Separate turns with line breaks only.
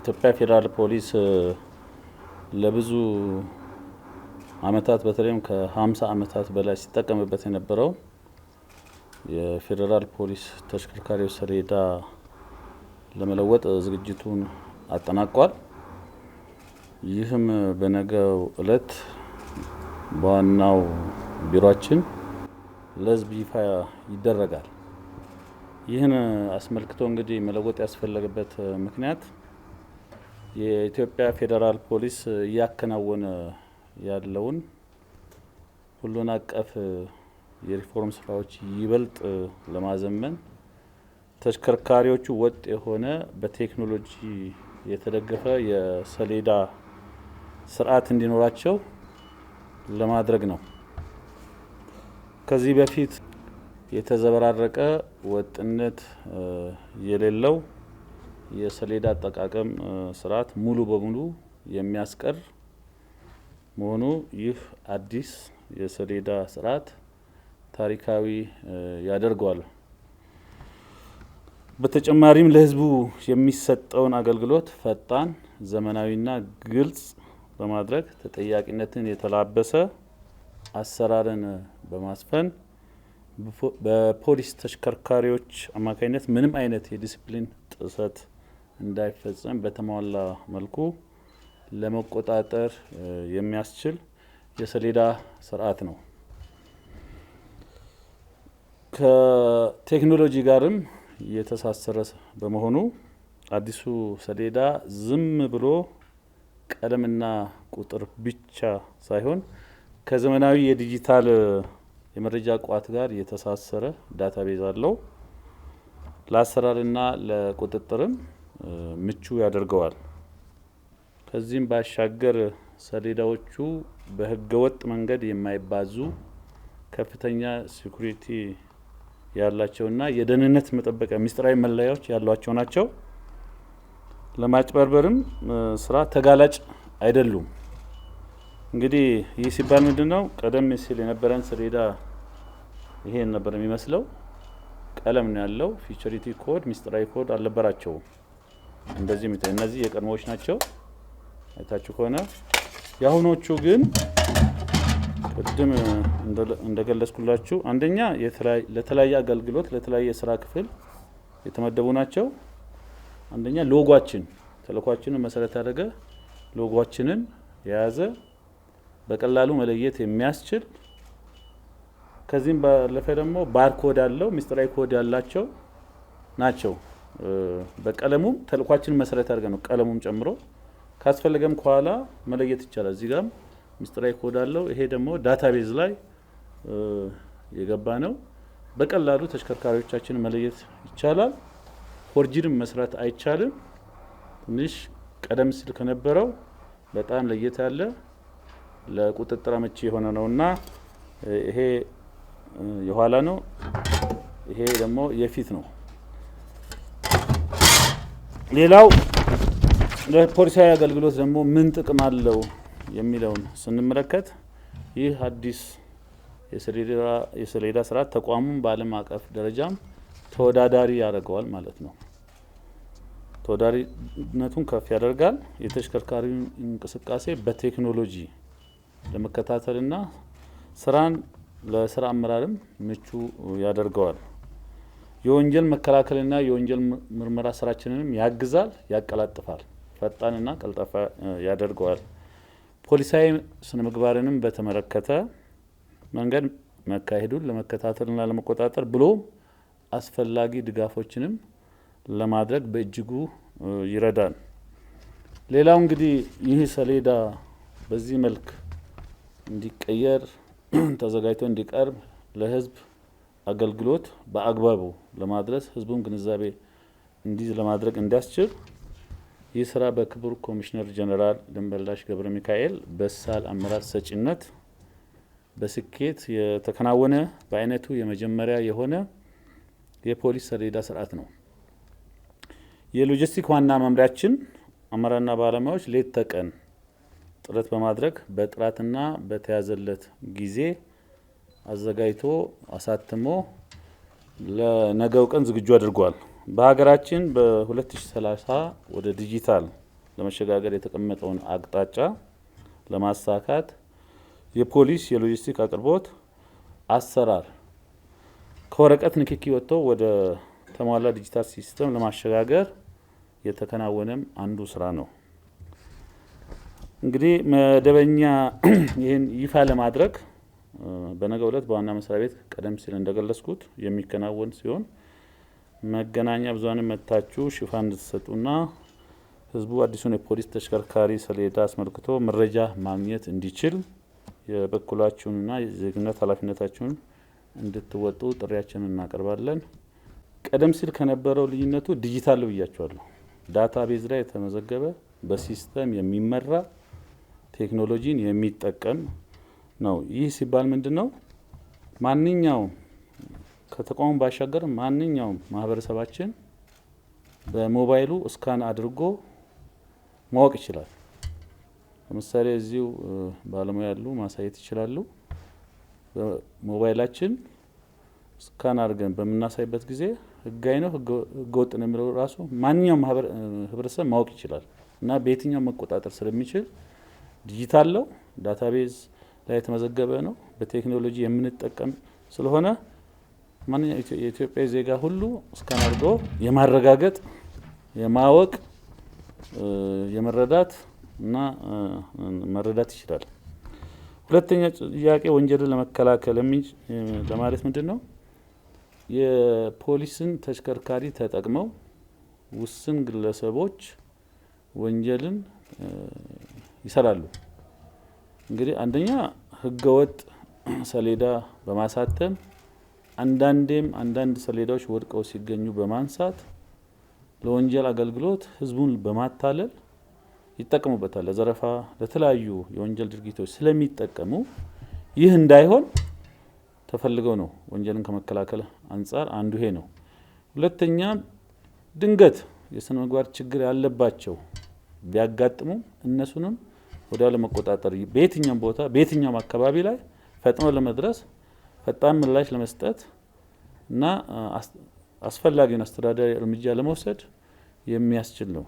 የኢትዮጵያ ፌዴራል ፖሊስ ለብዙ አመታት በተለይም ከ50 አመታት በላይ ሲጠቀምበት የነበረው የፌዴራል ፖሊስ ተሽከርካሪዎች ሰሌዳ ለመለወጥ ዝግጅቱን አጠናቋል። ይህም በነገው እለት በዋናው ቢሮአችን ለህዝብ ይፋ ይደረጋል። ይህን አስመልክቶ እንግዲህ መለወጥ ያስፈለገበት ምክንያት የኢትዮጵያ ፌዴራል ፖሊስ እያከናወነ ያለውን ሁሉን አቀፍ የሪፎርም ስራዎች ይበልጥ ለማዘመን ተሽከርካሪዎቹ ወጥ የሆነ በቴክኖሎጂ የተደገፈ የሰሌዳ ስርዓት እንዲኖራቸው ለማድረግ ነው። ከዚህ በፊት የተዘበራረቀ ወጥነት የሌለው የሰሌዳ አጠቃቀም ስርዓት ሙሉ በሙሉ የሚያስቀር መሆኑ ይህ አዲስ የሰሌዳ ስርዓት ታሪካዊ ያደርገዋል። በተጨማሪም ለህዝቡ የሚሰጠውን አገልግሎት ፈጣን፣ ዘመናዊና ግልጽ በማድረግ ተጠያቂነትን የተላበሰ አሰራርን በማስፈን በፖሊስ ተሽከርካሪዎች አማካኝነት ምንም አይነት የዲሲፕሊን ጥሰት እንዳይፈጸም በተሟላ መልኩ ለመቆጣጠር የሚያስችል የሰሌዳ ስርዓት ነው። ከቴክኖሎጂ ጋርም የተሳሰረ በመሆኑ አዲሱ ሰሌዳ ዝም ብሎ ቀለምና ቁጥር ብቻ ሳይሆን ከዘመናዊ የዲጂታል የመረጃ ቋት ጋር የተሳሰረ ዳታቤዝ አለው። ለአሰራርና ለቁጥጥርም ምቹ ያደርገዋል። ከዚህም ባሻገር ሰሌዳዎቹ በህገወጥ መንገድ የማይባዙ ከፍተኛ ሴኩሪቲ ያላቸውና የደህንነት መጠበቂያ ሚስጥራዊ መለያዎች ያሏቸው ናቸው። ለማጭበርበርም ስራ ተጋላጭ አይደሉም። እንግዲህ ይህ ሲባል ምንድነው? ቀደም ሲል የነበረን ሰሌዳ ይሄን ነበር የሚመስለው። ቀለም ነው ያለው። ፊቸሪቲ ኮድ፣ ሚስጥራዊ ኮድ አልነበራቸውም። እንደዚህ እነዚህ የቀድሞዎች ናቸው አይታችሁ ከሆነ። የአሁኖቹ ግን ቅድም እንደገለጽኩላችሁ አንደኛ ለተለያየ አገልግሎት ለተለያየ ስራ ክፍል የተመደቡ ናቸው። አንደኛ ሎጓችን ተልዕኳችንን መሰረት ያደረገ ሎጓችንን የያዘ በቀላሉ መለየት የሚያስችል ከዚህም ባለፈ ደግሞ ባርኮድ ያለው ሚስጥራዊ ኮድ ያላቸው ናቸው። በቀለሙም ተልዕኳችንን መሰረት ያደርገ ነው። ቀለሙም ጨምሮ ካስፈለገም ከኋላ መለየት ይቻላል። እዚህ ጋርም ሚስጥራዊ ኮድ አለው። ይሄ ደግሞ ዳታቤዝ ላይ የገባ ነው። በቀላሉ ተሽከርካሪዎቻችንን መለየት ይቻላል። ፎርጅድም መስራት አይቻልም። ትንሽ ቀደም ሲል ከነበረው በጣም ለየት ያለ ለቁጥጥር አመቺ የሆነ ነውና ይሄ የኋላ ነው፣ ይሄ ደግሞ የፊት ነው። ሌላው ለፖሊሳዊ አገልግሎት ደግሞ ምን ጥቅም አለው የሚለውን ስንመለከት ይህ አዲስ የሰሌዳ ስርዓት ተቋሙን በዓለም አቀፍ ደረጃም ተወዳዳሪ ያደርገዋል ማለት ነው። ተወዳዳሪነቱን ከፍ ያደርጋል። የተሽከርካሪውን እንቅስቃሴ በቴክኖሎጂ ለመከታተልና ስራን ለስራ አመራርም ምቹ ያደርገዋል። የወንጀል መከላከልና የወንጀል ምርመራ ስራችንንም ያግዛል፣ ያቀላጥፋል፣ ፈጣንና ቀልጣፋ ያደርገዋል። ፖሊሳዊ ስነ ምግባርንም በተመለከተ መንገድ መካሄዱን ለመከታተልና ለመቆጣጠር ብሎ አስፈላጊ ድጋፎችንም ለማድረግ በእጅጉ ይረዳል። ሌላው እንግዲህ ይህ ሰሌዳ በዚህ መልክ እንዲቀየር ተዘጋጅቶ እንዲቀርብ ለህዝብ አገልግሎት በአግባቡ ለማድረስ ህዝቡን ግንዛቤ እንዲይዝ ለማድረግ እንዲያስችል ይህ ስራ በክቡር ኮሚሽነር ጀነራል ደንበላሽ ገብረ ሚካኤል በሳል አመራር ሰጪነት በስኬት የተከናወነ በአይነቱ የመጀመሪያ የሆነ የፖሊስ ሰሌዳ ስርዓት ነው። የሎጂስቲክ ዋና መምሪያችን አመራርና ባለሙያዎች ሌት ተቀን ጥረት በማድረግ በጥራትና በተያዘለት ጊዜ አዘጋጅቶ አሳትሞ ለነገው ቀን ዝግጁ አድርጓል። በሀገራችን በ2030 ወደ ዲጂታል ለመሸጋገር የተቀመጠውን አቅጣጫ ለማሳካት የፖሊስ የሎጂስቲክ አቅርቦት አሰራር ከወረቀት ንክኪ ወጥቶ ወደ ተሟላ ዲጂታል ሲስተም ለማሸጋገር የተከናወነም አንዱ ስራ ነው። እንግዲህ መደበኛ ይህን ይፋ ለማድረግ በነገው ዕለት በዋና መስሪያ ቤት ቀደም ሲል እንደገለጽኩት የሚከናወን ሲሆን መገናኛ ብዙኃን መጥታችሁ ሽፋን እንድትሰጡና ህዝቡ አዲሱን የፖሊስ ተሽከርካሪ ሰሌዳ አስመልክቶ መረጃ ማግኘት እንዲችል የበኩላችሁንና የዜግነት ኃላፊነታችሁን እንድትወጡ ጥሪያችንን እናቀርባለን። ቀደም ሲል ከነበረው ልዩነቱ ዲጂታል ብያችኋለሁ። ዳታቤዝ ላይ የተመዘገበ በሲስተም የሚመራ ቴክኖሎጂን የሚጠቀም ነው። ይህ ሲባል ምንድነው? ማንኛውም ከተቋሙ ባሻገር ማንኛውም ማህበረሰባችን በሞባይሉ ስካን አድርጎ ማወቅ ይችላል። ለምሳሌ እዚሁ ባለሙያ ያሉ ማሳየት ይችላሉ። በሞባይላችን ስካን አድርገን በምናሳይበት ጊዜ ህጋዊ ነው ህገወጥ ነው የሚለው ራሱ ማንኛውም ህብረተሰብ ማወቅ ይችላል እና በየትኛው መቆጣጠር ስለሚችል ዲጂታል ነው፣ ዳታቤዝ ላይ የተመዘገበ ነው፣ በቴክኖሎጂ የምንጠቀም ስለሆነ ማንኛውም የኢትዮጵያ ዜጋ ሁሉ ስካን አድርጎ የማረጋገጥ የማወቅ የመረዳት እና መረዳት ይችላል። ሁለተኛ ጥያቄ ወንጀልን ለመከላከል ለማለት ምንድነው? የፖሊስን ተሽከርካሪ ተጠቅመው ውስን ግለሰቦች ወንጀልን ይሰራሉ። እንግዲህ አንደኛ ህገወጥ ሰሌዳ በማሳተም አንዳንድ ሰሌዳዎች ወድቀው ሲገኙ በማንሳት ለወንጀል አገልግሎት ህዝቡን በማታለል ይጠቀሙበታል። ለዘረፋ ለተለያዩ የወንጀል ድርጊቶች ስለሚጠቀሙ ይህ እንዳይሆን ተፈልገው ነው ወንጀልን ከመከላከል አንጻር አንዱ ይሄ ነው። ሁለተኛ ድንገት የስነ ምግባር ችግር ያለባቸው ቢያጋጥሙ እነሱንም ወዲያው ለመቆጣጠር በየትኛውም ቦታ በየትኛውም አካባቢ ላይ ፈጥኖ ለመድረስ ፈጣን ምላሽ ለመስጠት እና አስፈላጊውን አስተዳደራዊ እርምጃ ለመውሰድ የሚያስችል ነው።